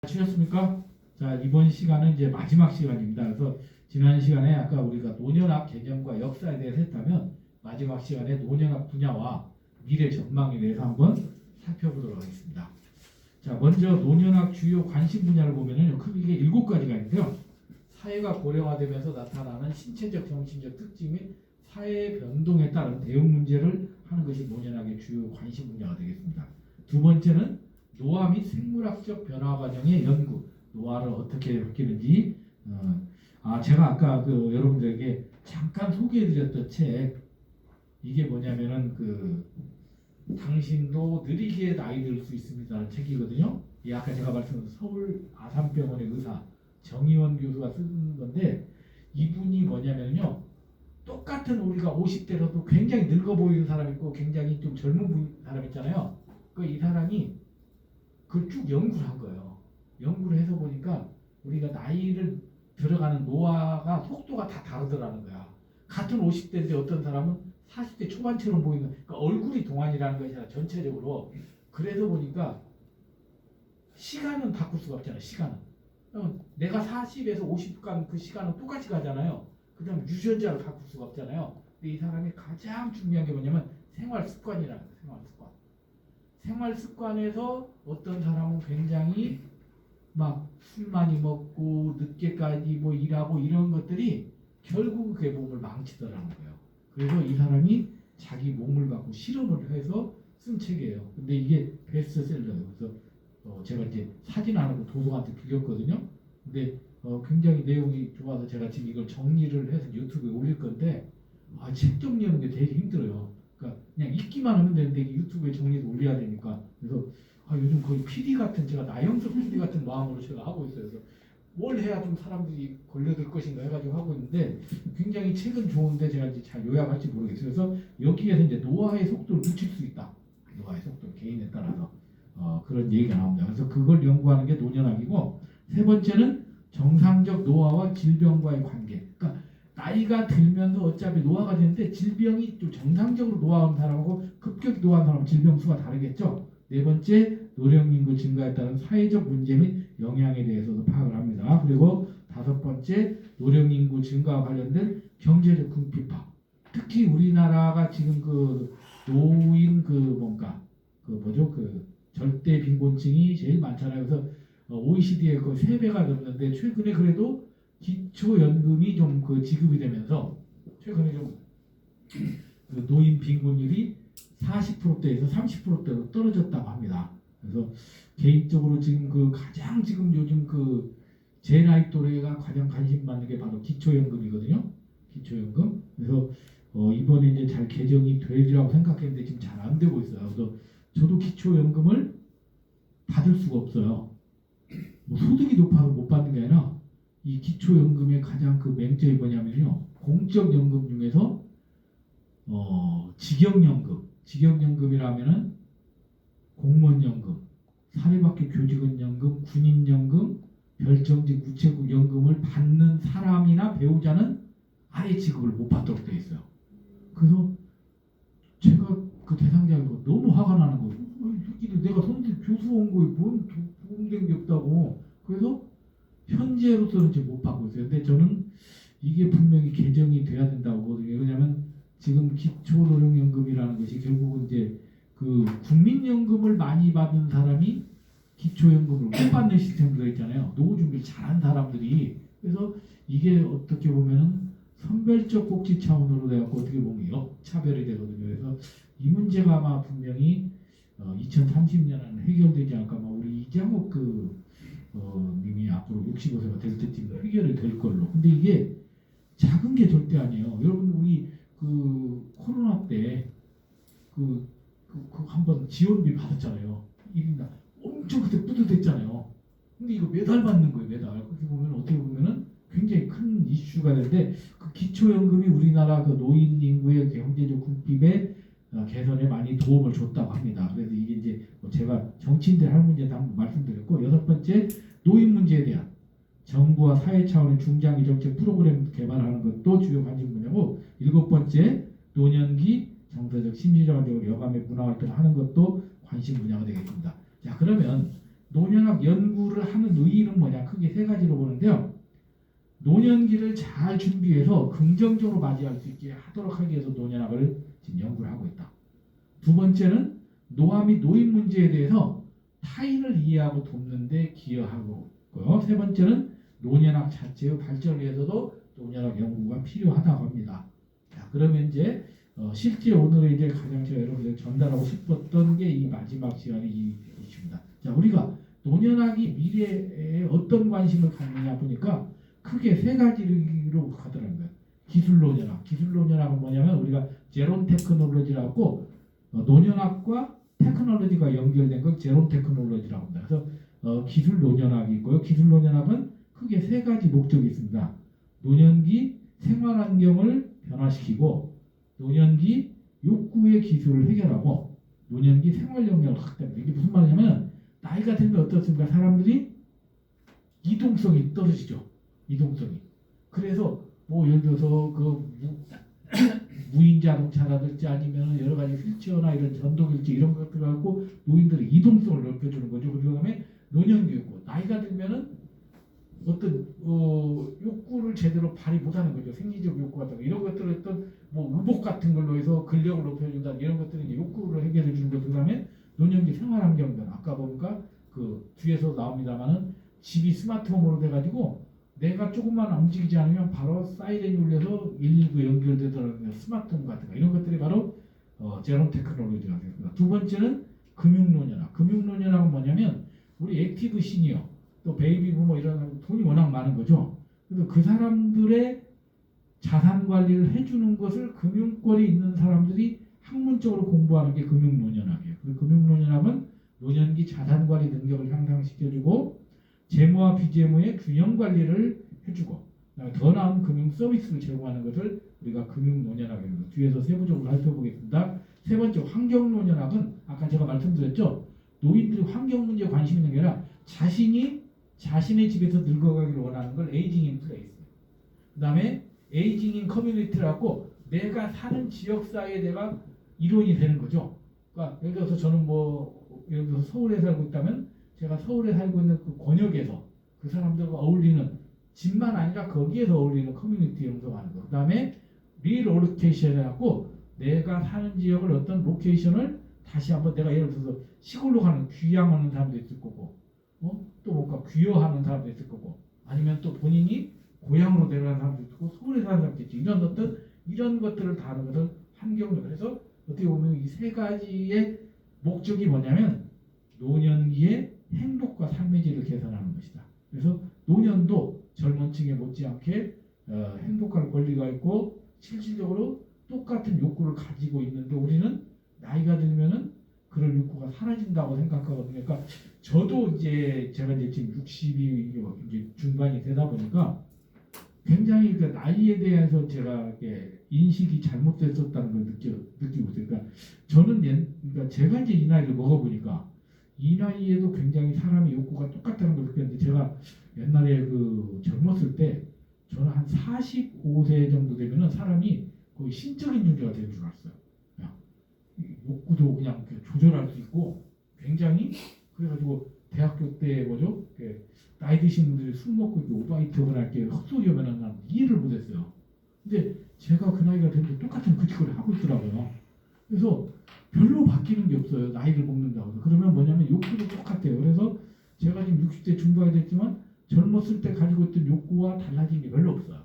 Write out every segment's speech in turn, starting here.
치셨습니까? 자, 이번 시간은 이제 마지막 시간입니다. 그래서 지난 시간에 아까 우리가 노년학 개념과 역사에 대해서 했다면 마지막 시간에 노년학 분야와 미래 전망에 대해서 한번 살펴보도록 하겠습니다. 자, 먼저 노년학 주요 관심 분야를 보면은 크게 7가지가 있는데요. 사회가 고령화되면서 나타나는 신체적, 정신적 특징 및 사회 변동에 따른 대응 문제를 하는 것이 노년학의 주요 관심 분야가 되겠습니다. 두 번째는 노화 및 생물학적 변화 과정의 연구, 노화를 어떻게 바뀌는지. 제가 아까 여러분들에게 잠깐 소개해드렸던 책, 이게 뭐냐면은 당신도 느리게 나이 들 수 있습니다라는 책이거든요. 이 아까 제가 말씀드린 서울 아산병원의 의사 정의원 교수가 쓴 건데, 이분이 뭐냐면요, 똑같은 우리가 50대로도 굉장히 늙어 보이는 사람 있고 굉장히 좀 젊은 사람 있잖아요. 이 사람이 그걸 쭉 연구를 한 거예요. 연구를 해서 보니까 우리가 나이를 들어가는 노화가 속도가 다 다르더라는 거야. 같은 50대인데 어떤 사람은 40대 초반처럼 보이는, 그러니까 얼굴이 동안이라는 것이 아니라 전체적으로. 그래서 보니까 시간은 바꿀 수가 없잖아요. 시간은. 내가 40에서 50 간 그 시간은 똑같이 가잖아요. 그 다음에 유전자를 바꿀 수가 없잖아요. 근데 이 사람이 가장 중요한 게 뭐냐면 생활 습관이라는 거예요. 생활 습관. 생활 습관에서 어떤 사람은 굉장히 막 술 많이 먹고 늦게까지 뭐 일하고 이런 것들이 결국 그의 몸을 망치더라는 거예요. 그래서 이 사람이 자기 몸을 갖고 실험을 해서 쓴 책이에요. 근데 이게 베스트셀러예요. 그래서 제가 이제 사진 안 하고 도서관한테 빌렸거든요. 근데 굉장히 내용이 좋아서 제가 지금 이걸 정리를 해서 유튜브에 올릴 건데, 책 정리하는 게 되게 힘들어요. 그러니까 그냥 읽기만 하면 되는데 유튜브에 정리해서 올려야 되니까. 그래서 요즘 거의 PD 같은, 제가 나영석 PD 같은 마음으로 제가 하고 있어요. 그래서 뭘 해야 좀 사람들이 걸려들 것인가 해가지고 하고 있는데, 굉장히 책은 좋은데 제가 이제 잘 요약할지 모르겠어요. 그래서 여기에서 이제 노화의 속도를 늦출 수 있다. 노화의 속도 개인에 따라서 그런 얘기가 나옵니다. 그래서 그걸 연구하는 게 노년학이고, 세 번째는 정상적 노화와 질병과의 관계. 그러니까 나이가 들면서 어차피 노화가 되는데 질병이 좀 정상적으로 노화한 사람하고 급격히 노화한 사람 질병 수가 다르겠죠. 네 번째, 노령 인구 증가에 따른 사회적 문제 및 영향에 대해서도 파악을 합니다. 그리고 다섯 번째, 노령 인구 증가와 관련된 경제적 궁핍화. 특히 우리나라가 지금 노인 절대 빈곤층이 제일 많잖아요. 그래서 OECD의 3배가 넘는데, 최근에 그래도 기초연금이 좀 지급이 되면서 최근에 좀 노인 빈곤율이 40%대에서 30%대로 떨어졌다고 합니다. 그래서 개인적으로 지금 가장 지금 요즘 제 나이 또래가 가장 관심 받는 게 바로 기초연금이거든요. 기초연금. 그래서 이번에 이제 잘 개정이 되리라고 생각했는데 지금 잘 안 되고 있어요. 그래서 저도 기초연금을 받을 수가 없어요. 뭐 소득이 높아서 못 받는 게 아니라, 이 기초연금의 가장 맹점이 뭐냐면요, 공적연금 중에서 직역연금이라면은 공무원연금, 사립학교 교직원연금, 군인연금, 별정직 우체국 연금을 받는 사람이나 배우자는 아예 지급을 못 받도록 되어 있어요. 그래서 제가 그 대상자이고 너무 화가 나는 거예요. 내가 선생 교수 온 거에 뭔 도움된 게 없다고. 그래서 현재로서는 지금 못 받고 있어요. 근데 저는 이게 분명히 개정이 돼야 된다고 보거든요. 왜냐하면 지금 기초노령연금이라는 것이 결국은 이제 국민연금을 많이 받는 사람이 기초연금을 못 받는 시스템도 있잖아요. 노후 준비를 잘한 사람들이. 그래서 이게 어떻게 보면은 선별적 복지 차원으로 돼갖고 어떻게 보면 역차별이 되거든요. 그래서 이 문제가 아마 분명히 2030년에는 해결되지 않을까. 우리 이장욱 님이 앞으로 65세가 될 때쯤 해결이 될 걸로. 근데 이게 작은 게 절대 아니에요. 여러분, 우리 코로나 때 한번 지원비 받았잖아요. 1인당 엄청 그때 뿌듯했잖아요. 근데 이거 매달 받는 거예요. 매달. 그렇게 보면 어떻게 보면은 굉장히 큰 이슈가 되는데, 기초연금이 우리나라 노인 인구의 경제적 궁핍에 개선에 많이 도움을 줬다고 합니다. 그래서 이게 이제 제가 정치인들 할 문제도 한번 말씀드렸고, 여섯 번째, 노인 문제에 대한 정부와 사회 차원의 중장기 정책 프로그램 개발하는 것도 주요 관심 분야고, 일곱 번째, 노년기 정서적 심리적 안정을 여감의 문화활동을 하는 것도 관심 분야가 되겠습니다. 자, 그러면 노년학 연구를 하는 의의는 뭐냐? 크게 세 가지로 보는데요. 노년기를 잘 준비해서 긍정적으로 맞이할 수 있게 하도록 하기 위해서 노년학을 지금 연구를 하고 있다. 두 번째는 노화 및 노인 문제에 대해서 타인을 이해하고 돕는 데 기여하고 있고요. 세 번째는 노년학 자체의 발전을 위해서도 노년학 연구가 필요하다고 합니다. 자, 그러면 이제 실제 오늘 이제 가장 제가 여러분들 전달하고 싶었던 게 이 마지막 시간이 이 이슈입니다. 자, 우리가 노년학이 미래에 어떤 관심을 갖느냐 보니까 크게 세 가지로 가더라고요. 기술 노년학. 기술 노년학은 뭐냐면 우리가 제론 테크놀로지라고 노년학과 테크놀로지가 연결된 걸 제론 테크놀로지라고 합니다. 그래서 기술 노년학이 있고요. 기술 노년학은 크게 세 가지 목적이 있습니다. 노년기 생활 환경을 변화시키고 노년기 욕구의 기술을 해결하고 노년기 생활 역량을 확대합니다. 이게 무슨 말이냐면 나이가 들면 어떻습니까? 사람들이 이동성이 떨어지죠. 이동성이. 그래서 뭐 예를 들어서 무인 자동차라든지 아니면 여러 가지 휠체어나 이런 전동일지 이런 것들 갖고 노인들의 이동성을 넓혀주는 거죠. 그다음에 노년기 욕구. 나이가 들면은 어떤 욕구를 제대로 발휘 못하는 거죠. 생리적 욕구 같은 거 이런 것들을 어떤 뭐 의복 같은 걸로 해서 근력을 높여준다 이런 것들은 이제 욕구를 해결해 주는 거. 그다음에 노년기 생활환경 변화. 아까 보니까 그 뒤에서 나옵니다만은 집이 스마트홈으로 돼가지고 내가 조금만 움직이지 않으면 바로 사이렌이 울려서 119 연결되더라고요. 스마트홈 같은 거 이런 것들이 바로 제롬 테크놀로지가 되겠습니다. 두 번째는 금융노년학. 금융노년학은 뭐냐면 우리 액티브 시니어 또 베이비 부모 이런 돈이 워낙 많은 거죠. 그래서 그 사람들의 자산 관리를 해주는 것을 금융권이 있는 사람들이 학문적으로 공부하는 게 금융노년학이에요. 그 금융노년학은 노년기 자산 관리 능력을 향상시켜주고 재무와 비재무의 균형 관리를 해주고 더 나은 금융 서비스를 제공하는 것을 우리가 금융노년학입니다. 뒤에서 세부적으로 살펴보겠습니다. 세 번째 환경노년학은 아까 제가 말씀드렸죠. 노인들이 환경 문제에 관심 있는 게 아니라 자신의 집에서 늙어가기를 원하는 걸 에이징 인 플레이스. 그 다음에 에이징 인 커뮤니티라고 내가 사는 지역사회에 내가 일원이 되는 거죠. 그러니까 예를 들어서 저는 예를 들어서 서울에 살고 있다면 제가 서울에 살고 있는 그 권역에서 그 사람들과 어울리는 집만 아니라 거기에서 어울리는 커뮤니티 형성하는 거. 그 다음에 리로케이션이라고 내가 사는 지역을 어떤 로케이션을 다시 한번 내가 예를 들어서 시골로 가는 귀향하는 사람도 있을 거고 또 뭔가 귀여하는 사람도 있을 거고 아니면 또 본인이 고향으로 내려가는 사람도 있고 서울에 사는 사람도 있지 이런 것들을 다 하는 것을 환경론. 그래서 어떻게 보면 이 세 가지의 목적이 뭐냐면 노년기의 행복과 삶의 질을 개선하는 것이다. 그래서 노년도 젊은 층에 못지않게 행복할 권리가 있고 실질적으로 똑같은 욕구를 가지고 있는데 우리는 나이가 들면은 그런 욕구가 사라진다고 생각하거든요. 그러니까 저도 제가 지금 60이 이제 중반이 되다 보니까 굉장히 그 나이에 대해서 제가 인식이 잘못됐었다는 걸 느끼고 있어요. 그러니까 저는 그러니까 제가 이제 이 나이를 먹어보니까 이 나이에도 굉장히 사람의 욕구가 똑같다는 걸 느꼈는데 제가 옛날에 젊었을 때 저는 한 45세 정도 되면은 사람이 거의 신적인 존재가 될 줄 알았어요. 그냥 욕구도 그냥 조절할 수 있고 굉장히 그래가지고 대학교 때 나이 드신 분들이 술 먹고 오바이트를 할게 헛소리하면 난 이해를 못했어요. 근데 제가 그 나이가 됐는데 똑같은 그 짓을 하고 있더라고요. 그래서 별로 바뀌는 게 없어요. 나이를 먹는다고. 그러면 뭐냐면 욕구도 똑같아요. 그래서 제가 지금 60대 중반이 됐지만 젊었을 때 가지고 있던 욕구와 달라진 게 별로 없어요.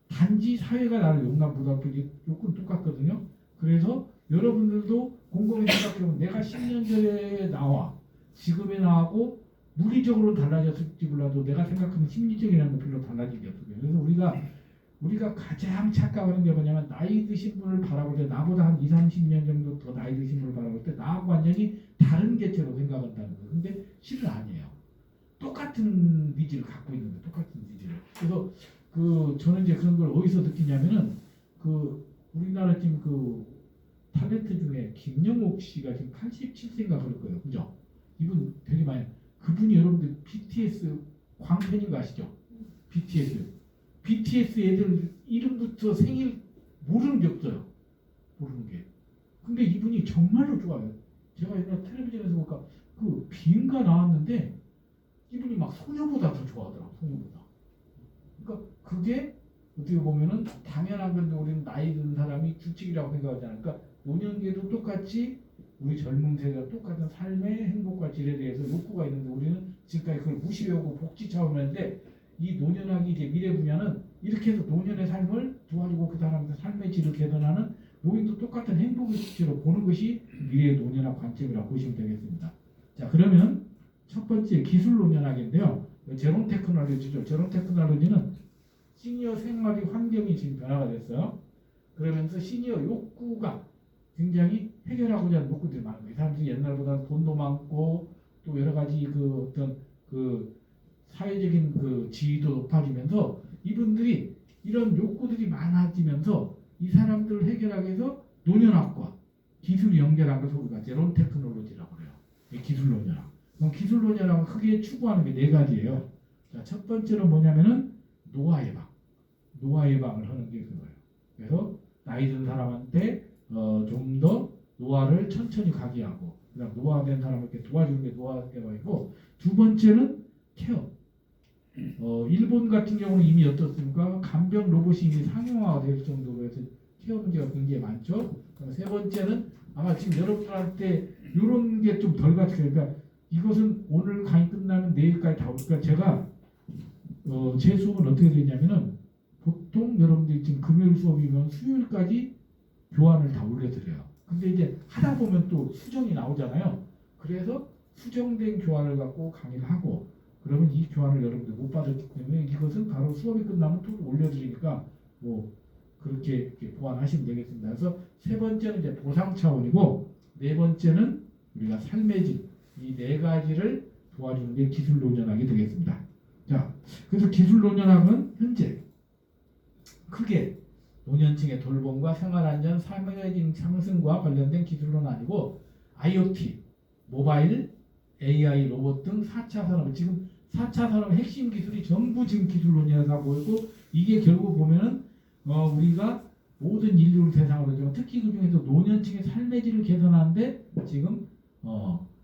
단지 사회가 나를 용납 못할 뿐이지 욕구는 똑같거든요. 그래서 여러분들도 곰곰이 생각해보면 내가 10년 전에 나와 지금에 나하고 물리적으로 달라졌을지 몰라도 내가 생각하는 심리적이라는 건 별로 달라진 게 없어요. 그래서 우리가 가장 착각하는 게 뭐냐면 나이 드신 분을 바라볼 때 나보다 한 2, 30년 정도 더 나이 드신 분을 바라볼 때 나하고 완전히 다른 개체로 생각한다는 거예요. 근데 실은 아니에요. 똑같은 니즈를 갖고 있는 거예요. 똑같은 니즈를. 그래서 저는 이제 그런 걸 어디서 느끼냐면은 우리나라 지금 탤런트 중에 김영옥 씨가 지금 87세인가 그럴 거예요. 그죠? 이분 되게 많이 그분이 여러분들 BTS 광팬인 거 아시죠? BTS 애들 이름부터 생일 모르는 게 없어요. 모르는 게. 근데 이분이 정말로 좋아요. 제가 옛날 텔레비전에서 보니까 그 비인가 나왔는데 이분이 막 소녀보다 더 좋아하더라고. 소녀보다. 그러니까 그게 어떻게 보면은 당연한 건데 우리는 나이 든 사람이 규칙이라고 생각하잖아요. 그러니까 노년기에도 똑같이 우리 젊은 세대가 똑같은 삶의 행복과 질에 대해서 욕구가 있는데 우리는 지금까지 그걸 무시하고 복지 차원인데 이 노년학이 이제 미래 분야는 이렇게 해서 노년의 삶을 도와주고 그 사람의 삶의 질을 개선하는 노인도 똑같은 행복의 수치로 보는 것이 미래의 노년학 관점이라고 보시면 되겠습니다. 자, 그러면 첫 번째 기술 노년학인데요. 제롬 테크놀로지죠. 제롬 테크놀로지는 시니어 생활의 환경이 지금 변화가 됐어요. 그러면서 시니어 욕구가 굉장히 해결하고자 하는 욕구들이 많은 거예요. 사람들이 옛날보다 돈도 많고 또 여러 가지 그 어떤 그 사회적인 그 지위도 높아지면서 이분들이 이런 욕구들이 많아지면서 이 사람들을 해결하기 위해서 노년학과 기술이 연결한 것을 우리가 제롬 테크놀로지라고 그래요. 기술 노년학. 그럼 기술 노년학은 크게 추구하는 게 네 가지예요. 자, 첫 번째는 뭐냐면은 노화 예방. 노화 예방을 하는 게 그거예요. 그래서 나이 든 사람한테 좀 더 노화를 천천히 가게 하고 그다음 노화된 사람에게 도와주는 게 노화 예방이고 두 번째는 케어. 일본 같은 경우는 이미 어떻습니까? 간병 로봇이 이미 상용화가 될 정도로 해서 케어 문제가 굉장히 많죠. 세 번째는 아마 지금 여러분들한테 이런 게 좀 덜 같아요. 그러니까 이것은 오늘 강의 끝나면 내일까지 다 오니까 제가 제 수업은 어떻게 되냐면은 보통 여러분들이 지금 금요일 수업이면 수요일까지 교환을 다 올려드려요. 근데 이제 하다 보면 또 수정이 나오잖아요. 그래서 수정된 교환을 갖고 강의를 하고 그러면 이 교환을 여러분들 못 받았기 때문에 이것은 바로 수업이 끝나면 또 올려드리니까 뭐 그렇게 이렇게 보완하시면 되겠습니다. 그래서 세 번째는 이제 보상 차원이고 네 번째는 우리가 삶의 질 이 네 가지를 도와주는 게 기술 노년학이 되겠습니다. 자, 그래서 기술 노년학은 현재 크게 노년층의 돌봄과 생활안전, 삶의 상승과 관련된 기술로는 아니고 IoT, 모바일, AI, 로봇 등 4차 산업 지금 4차 산업의 핵심 기술이 전부 지금 기술 논의가 보이고 이게 결국 보면은 우리가 모든 인류를 대상으로 좀 특히 그 중에서 노년층의 삶의 질을 개선하는데 지금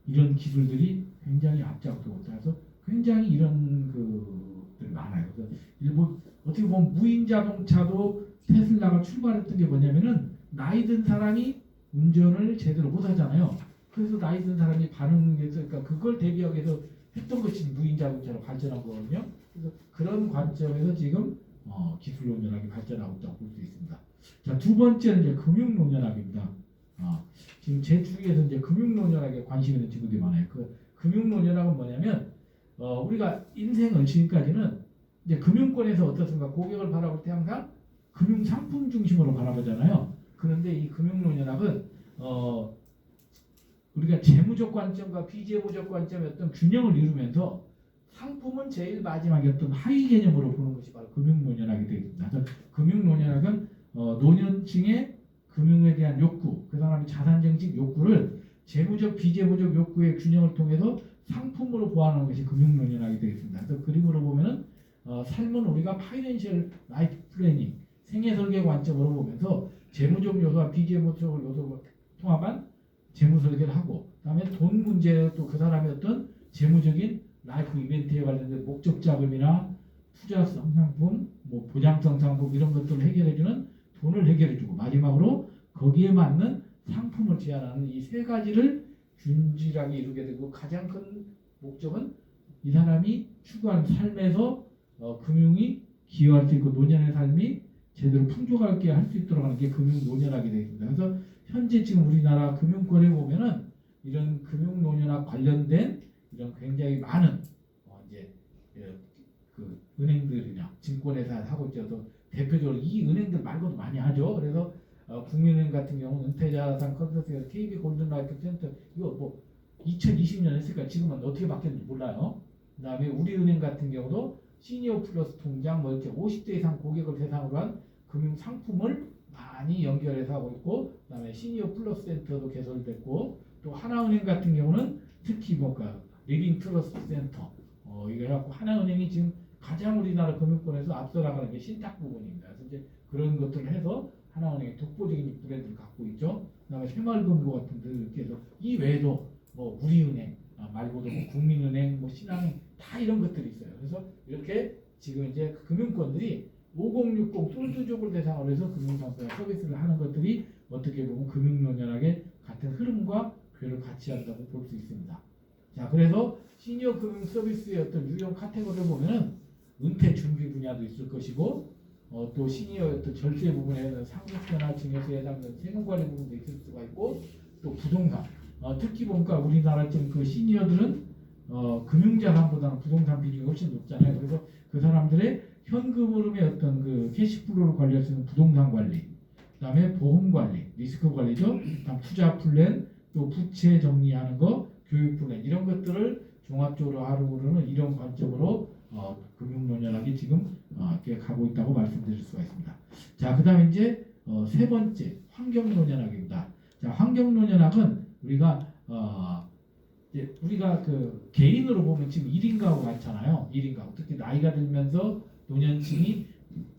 이런 기술들이 굉장히 앞장서고 있어서 굉장히 이런 그들 많아요. 그래서 일본 어떻게 보면 무인 자동차도 테슬라가 출발했던 게 뭐냐면은 나이 든 사람이 운전을 제대로 못 하잖아요. 그래서 나이 든 사람이 반응해서 그러니까 그걸 대비하기 위해서 했던 것이 무인 자동차로 발전한 거거든요. 그래서 그런 관점에서 지금 기술 노년학이 발전하고 있다고 볼 수 있습니다. 자, 두 번째는 이제 금융 노년학입니다. 지금 제 주위에서 이제 금융 노년학에 관심 있는 친구들이 많아요. 그 금융 노년학은 뭐냐면 우리가 인생을 지금까지는 이제 금융권에서 어떻습니까? 고객을 바라볼 때 항상 금융 상품 중심으로 바라보잖아요. 그런데 이 금융 노년학은 우리가 재무적 관점과 비재무적 관점의 어떤 균형을 이루면서 상품은 제일 마지막에 어떤 하위 개념으로 보는 것이 바로 금융 노년학이 되겠습니다. 금융 노년학은 노년층의 금융에 대한 욕구, 그 사람의 자산 정책 욕구를 재무적 비재무적 욕구의 균형을 통해서 상품으로 보완하는 것이 금융 노년학이 되겠습니다. 그래서 그림으로 보면은 삶은 우리가 파이낸셜 라이프 플래닝 생애 설계 관점으로 보면서 재무적 요소와 비재무적 요소를 통합한 재무 설계를 하고 그다음에 돈 문제 또 그 사람의 어떤 재무적인 라이프 이벤트에 관련된 목적 자금이나 투자성 상품, 뭐 보장성 상품 이런 것들을 해결해주는 돈을 해결해주고 마지막으로 거기에 맞는 상품을 제안하는 이 세 가지를 균질하게 이루게 되고 가장 큰 목적은 이 사람이 추구하는 삶에서 금융이 기여할 수 있고 노년의 삶이 제대로 풍족하게 할 수 있도록 하는 게 금융 노년학이 되겠습니다. 그래서 현재 지금 우리나라 금융권에 보면은 이런 금융 노년학 관련된 이런 굉장히 많은 이제 그 은행들이나 증권회사 하고 있죠. 대표적으로 이 은행들 말고도 많이 하죠. 그래서 국민은행 같은 경우는 은퇴자산 컨설팅에서 KB 골든라이프 센터 이거 뭐 2020년 했으니까 지금은 어떻게 바뀌었는지 몰라요. 그다음에 우리은행 같은 경우도 시니어 플러스 통장 뭐 이렇게 50대 이상 고객을 대상으로 한 금융 상품을 많이 연결해서 하고 있고 그다음에 시니어 플러스 센터도 개설됐고 또 하나은행 같은 경우는 특히 뭔가 리빙 트러스트 센터 이거 해갖고 하나은행이 지금 가장 우리나라 금융권에서 앞서 나가는 게 신탁 부분입니다. 그래서 이제 그런 것들을 해서 하나은행의 독보적인 브랜드를 갖고 있죠. 그다음에 새마을금고 같은 들 이렇게 해서 이 외에도 뭐 우리은행 말고도 뭐 국민은행, 뭐 신한은행 다 이런 것들이 있어요. 그래서 이렇게 지금 이제 금융권들이 5060 솔드족을 대상으로 해서 금융상품 서비스를 하는 것들이 어떻게 보면 금융노년하게 같은 흐름과 궤를 같이 한다고 볼 수 있습니다. 자, 그래서 시니어 금융 서비스의 어떤 유형 카테고리를 보면은 은퇴 준비 분야도 있을 것이고, 또 시니어 어떤 절세 부분에는 상속세나 증여세에 해당되는 세금 관리 부분도 있을 수가 있고, 또 부동산. 특히 보니까 우리나라 지금 그 시니어들은 금융자산보다는 부동산 비중이 훨씬 높잖아요. 그래서 그 사람들의 현금 흐름의 어떤 그 캐시플로우를 관리할 수 있는 부동산 관리, 그다음에 보험 관리, 리스크 관리죠. 그다음 투자 플랜, 또 부채 정리하는 거, 교육 플랜 이런 것들을 종합적으로 하루는 이런 관점으로 금융노년학이 지금 이렇게 가고 있다고 말씀드릴 수가 있습니다. 자, 그다음에 이제 세 번째 환경노년학입니다. 자, 환경노년학은 우리가 그 개인으로 보면 지금 1인 가구 많잖아요. 1인 가구. 특히 나이가 들면서 노년층이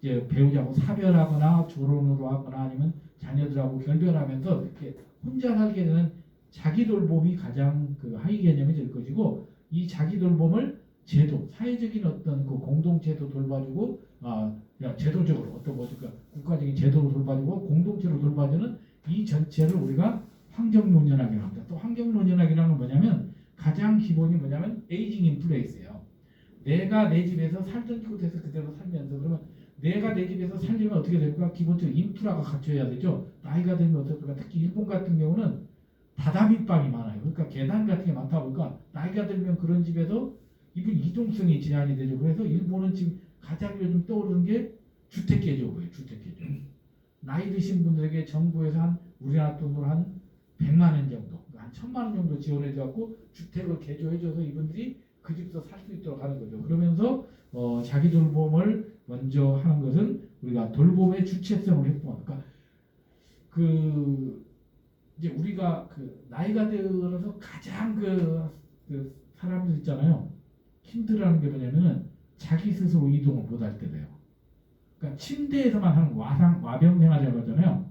이제 배우자하고 사별하거나 조론으로 하거나 아니면 자녀들하고 결별하면서 이렇게 혼자 살게 되는 자기 돌봄이 가장 그 하위 개념이 될 것이고, 이 자기 돌봄을 제도, 사회적인 어떤 그 공동체도 돌봐주고, 그냥 제도적으로 어떤 그러니까 국가적인 제도로 돌봐주고 공동체로 돌봐주는 이 전체를 우리가 환경노년학이라고 합니다. 또 환경노년학이라는 건 뭐냐면 가장 기본이 뭐냐면 에이징 인 플레이스예요. 내가 내 집에서 살던 곳에서 그대로 살면서, 그러면 내가 내 집에서 살려면 어떻게 될까? 기본적으로 인프라가 갖춰야 되죠. 나이가 들면 어떨까? 특히 일본 같은 경우는 다다미방이 많아요. 그러니까 계단 같은 게 많다 보니까 나이가 들면 그런 집에서 이분 이동성이 제한이 되죠. 그래서 일본은 지금 가장 요즘 떠오르는 게 주택개조고요. 주택개조. 나이 드신 분들에게 정부에서 한 우리나라 돈으로 한 100만 원 정도, 한 1000만 원 정도 지원해줘갖고 주택을 개조해줘서 이분들이 그 집에서 살 수 있도록 하는 거죠. 그러면서 자기 돌봄을 먼저 하는 것은 우리가 돌봄의 주체성을 확보하는. 그러니까 이제 우리가 그 나이가 들어서 가장 그 사람들 있잖아요. 힘들어하는 게 뭐냐면은 자기 스스로 이동을 못할 때래요. 그러니까 침대에서만 하는 와병 생활이라고 하잖아요.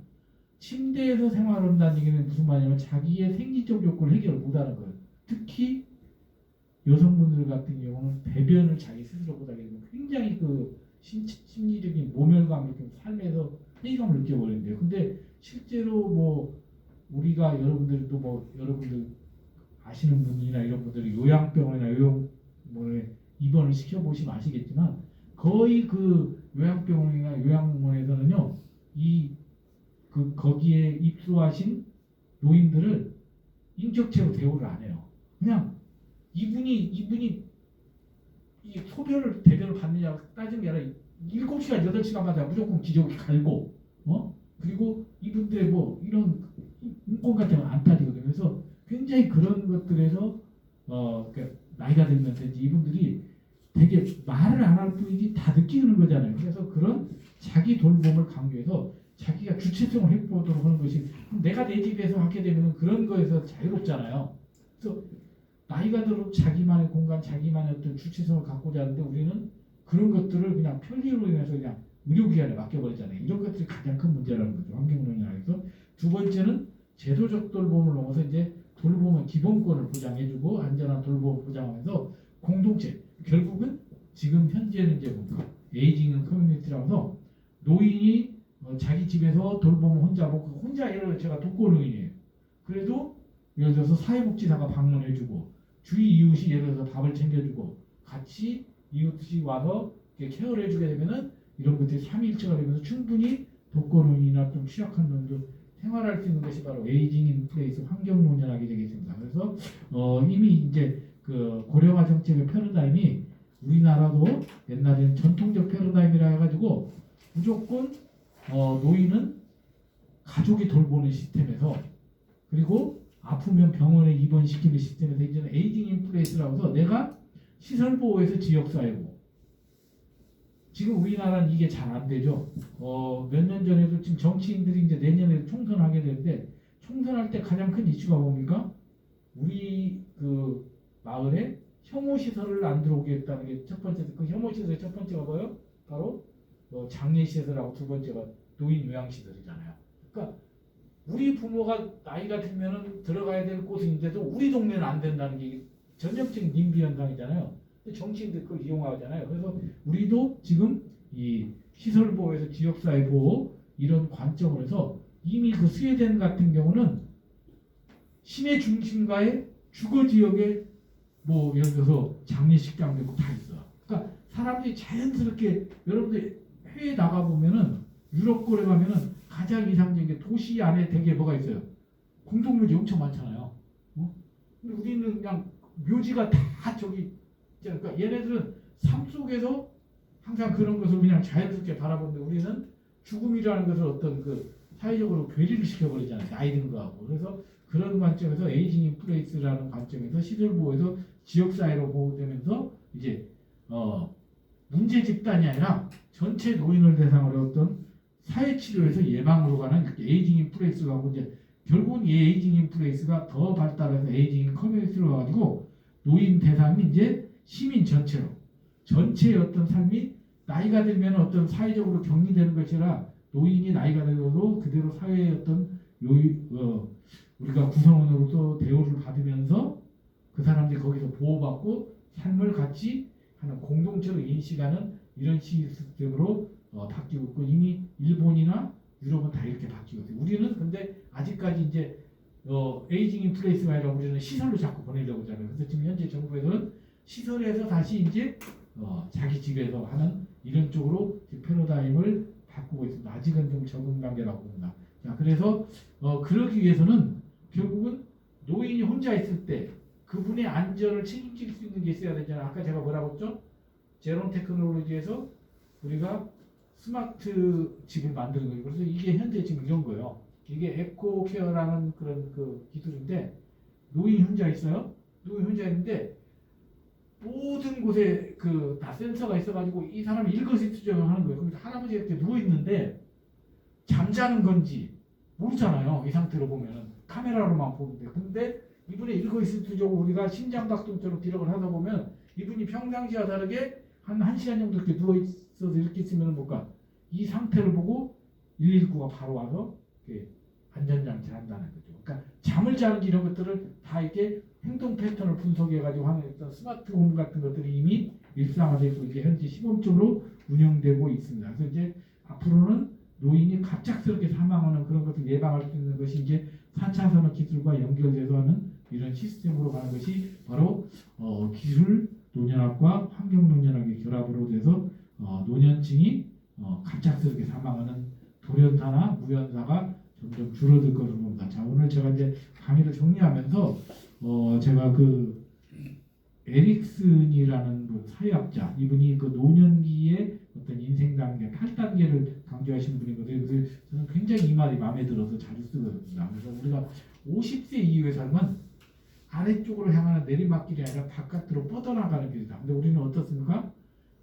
침대에서 생활한다는 얘기는 무슨 말이냐면 자기의 생리적 욕구를 해결을 못하는 거예요. 특히 여성분들 같은 경우는 배변을 자기 스스로 못하게 되면 굉장히 그 심리적인 모멸감, 이렇게 삶에서 회의감을 느껴버리는데요. 근데 실제로 뭐 우리가 여러분들도 뭐 여러분들 아시는 분이나 이런 분들이 요양병원이나 요양원에 입원을 시켜보시면 아시겠지만 거의 그 요양병원이나 요양원에서는요, 거기에 입소하신 노인들을 인격체로 대우를 안 해요. 그냥 이분이 이 소변을 대변을 받느냐고 따지는 게 아니라 7시간 8시간마다 무조건 기저귀 갈고 그리고 이분들의 뭐 이런 인권 같은 건 안 따지거든요. 그래서 굉장히 그런 것들에서 그러니까 나이가 들면서 이제 이분들이 되게 말을 안 할 뿐이지 다 느끼는 거잖아요. 그래서 그런 자기 돌봄을 강조해서 자기가 주체성을 확보하도록 하는 것이, 내가 내 집에서 하게 되면 그런 거에서 자유롭잖아요. 그래서 나이가 들어 자기만의 공간, 자기만의 어떤 주체성을 갖고자 하는데 우리는 그런 것들을 그냥 편리로 인해서 그냥 의료기관에 맡겨버리잖아요. 이런 것들이 가장 큰 문제라는 거죠. 환경노년학에서. 두 번째는 제도적 돌봄을 넘어서 이제 돌봄은 기본권을 보장해주고 안전한 돌봄을 보장하면서 공동체, 결국은 지금 현재는 이제 뭡니까? 에이징 커뮤니티라고 해서 노인이 자기 집에서 돌보면 혼자 예를 들어 제가 독거노인이에요. 그래도 예를 들어서 사회복지사가 방문해주고 주위 이웃이 예를 들어서 밥을 챙겨주고 같이 이웃이 와서 케어를 해주게 되면은 이런 것들이 3일째가 되면서 충분히 독거노인이나 좀 취약한 분도 생활할 수 있는 것이 바로 에이징 인 플레이스 환경노년학이 되겠습니다. 그래서 이미 이제 그 고령화 정책의 패러다임이 우리나라도 옛날에는 전통적 패러다임이라 해가지고 무조건 노인은 가족이 돌보는 시스템에서, 그리고 아프면 병원에 입원시키는 시스템에서 이제는 에이징 인 플레이스라고 해서 내가 시설 보호에서 지역사회고, 지금 우리나라는 이게 잘 안 되죠. 몇 년 전에도 지금 정치인들이 이제 내년에 총선하게 되는데 총선할 때 가장 큰 이슈가 뭡니까? 우리 그 마을에 혐오 시설을 안 들어오게 했다는 게 첫 번째. 그 혐오 시설의 첫 번째가 뭐예요? 바로 장례 시설하고 두 번째가 노인 요양 시설이잖아요. 그러니까 우리 부모가 나이가 들면은 들어가야 될 곳인데도 우리 동네는 안 된다는 게 전형적인 님비 현상이잖아요. 근데 정치인들 그걸 이용하잖아요. 그래서 우리도 지금 이 시설 보호에서 지역사회 보호 이런 관점으로 해서 이미 그 스웨덴 같은 경우는 시내 중심가에 주거 지역에 뭐 예를 들어서 장례식장도 있고 다 있어. 그러니까 사람들이 자연스럽게 여러분들 해외에 나가 보면은 유럽권에 가면은 가장 이상적인 게 도시 안에 되게 뭐가 있어요. 공동묘지 엄청 많잖아요. 근데 우리는 그냥 묘지가 다 저기 그러니까 얘네들은 삶 속에서 항상 그런 것을 그냥 자연스럽게 바라보는데 우리는 죽음이라는 것을 어떤 그 사회적으로 괴리를 시켜버리잖아요. 나이 든 거하고. 그래서 그런 관점에서 에이징 인 플레이스라는 관점에서 시설 보호에서 지역 사회로 보호되면서 이제 문제 집단이 아니라 전체 노인을 대상으로 어떤 사회 치료에서 예방으로 가는 이렇게 에이징 인 플레이스가 하고 이제 결국은 이 에이징 인 플레이스가 더 발달해서 에이징 인 커뮤니티로 가지고 노인 대상이 이제 시민 전체로 전체의 어떤 삶이 나이가 들면 어떤 사회적으로 격리되는 것이 아니라 노인이 나이가 들어도 그대로 사회의 어떤 우리가 구성원으로서 대우를 받으면서 그 사람들이 거기서 보호받고 삶을 같이 하는 공동체로 인식하는 이런 시스템으로 바뀌고 있고 이미 일본이나 유럽은 다 이렇게 바뀌고 있어요. 우리는 근데 아직까지 이제 에이징 인 플레이스가 아니라 우리는 시설로 자꾸 보내려고 하잖아요. 그래서 지금 현재 정부에서는 시설에서 다시 이제 자기 집에서 하는 이런 쪽으로 패러다임을 바꾸고 있습니다. 아직은 좀 적응 단계라고 봅니다. 자, 그래서 그러기 위해서는 결국은 노인이 혼자 있을 때 그분의 안전을 책임질 수 있는 게 있어야 되잖아요. 아까 제가 뭐라고 했죠? 제롬 테크놀로지에서 우리가 스마트 집을 만드는 거예요. 그래서 이게 현재 지금 이런 거예요. 이게 에코 케어라는 그런 그 기술인데 노인이 혼자 있어요. 노인이 혼자 있는데 모든 곳에 그 다 센서가 있어가지고 이 사람이 일거수일투족을 하는 거예요. 그럼 할아버지가 이렇게 누워 있는데 잠자는 건지 모르잖아요. 이 상태로 보면은 카메라로만 보는데. 근데 이분의 일거수일투족을 우리가 심장박동처럼 기록을 하다 보면 이분이 평상시와 다르게 한 1시간 정도 이렇게 누워 있어서 이렇게 있으면 뭘까? 이 상태를 보고 119가 바로 와서 이렇게 안전장치를 한다는 거죠. 그러니까 잠을 자는 이런 것들을 다 이렇게 행동 패턴을 분석해가지고 하는 어떤 스마트홈 같은 것들이 이미 일상화되고 이제 현재 시범적으로 운영되고 있습니다. 그래서 이제 앞으로는 노인이 갑작스럽게 사망하는 그런 것을 예방할 수 있는 것이 이제 4차 산업 기술과 연결돼서 하는 이런 시스템으로 가는 것이 바로 기술 노년학과 환경 노년학의 결합으로 돼서 노년층이 갑작스럽게 사망하는 돌연사나 무연사가 점점 줄어들 것으로 봅니다. 자, 오늘 제가 이제 강의를 정리하면서 제가 그 에릭슨이라는 그 사회학자 이분이 그 노년기의 어떤 인생 단계 8단계를 강조하신 분이거든요. 그래서 저는 굉장히 이 말이 마음에 들어서 자주 쓰거든요. 그래서 우리가 50세 이후의 삶은 아래쪽으로 향하는 내리막길이 아니라 바깥으로 뻗어나가는 길이다. 근데 우리는 어떻습니까?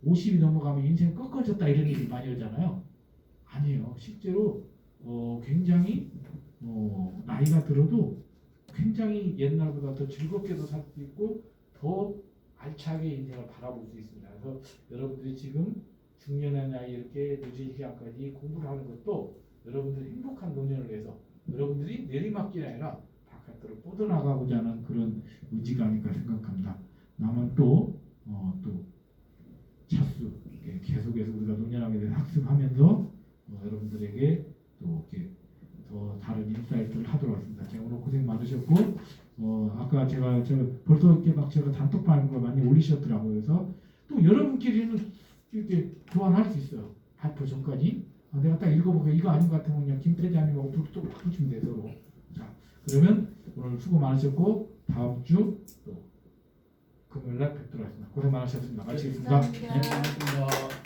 50이 넘어가면 인생 꺾어졌다 이런 얘기 많이 하잖아요. 아니에요. 실제로 굉장히 나이가 들어도 굉장히 옛날보다 더 즐겁게도 살 수 있고 더 알차게 인생을 바라볼 수 있습니다. 그래서 여러분들이 지금 중년의 나이 이렇게 늦은 시간까지 공부를 하는 것도 여러분들이 행복한 노년을 위해서 여러분들이 내리막길이 아니라 바깥으로 뻗어나가고자 하는 그런 의지가 아닐까 생각합니다. 남은 또 차수 계속해서 우리가 노년하게 대해서 학습하면서 여러분들에게 또 이렇게 더 다른 인사이트를 하도록 하겠습니다. 제가 오늘 고생 많으셨고 아까 제가 벌써 이렇게 막 제가 단톡방에 걸 많이 올리셨더라고요. 그래서 또 여러분끼리는 이렇게 교환할 수 있어요. 발표 전까지. 내가 딱 읽어보고 이거 아닌 것 같으면 그냥 김태자님하고 또 붙이면 돼요. 서로. 자, 그러면 오늘 수고 많으셨고 다음 주 또 금요일날 뵙도록 하겠습니다. 고생 많으셨습니다. 마치겠습니다. 감사합니다. 네, 고맙습니다.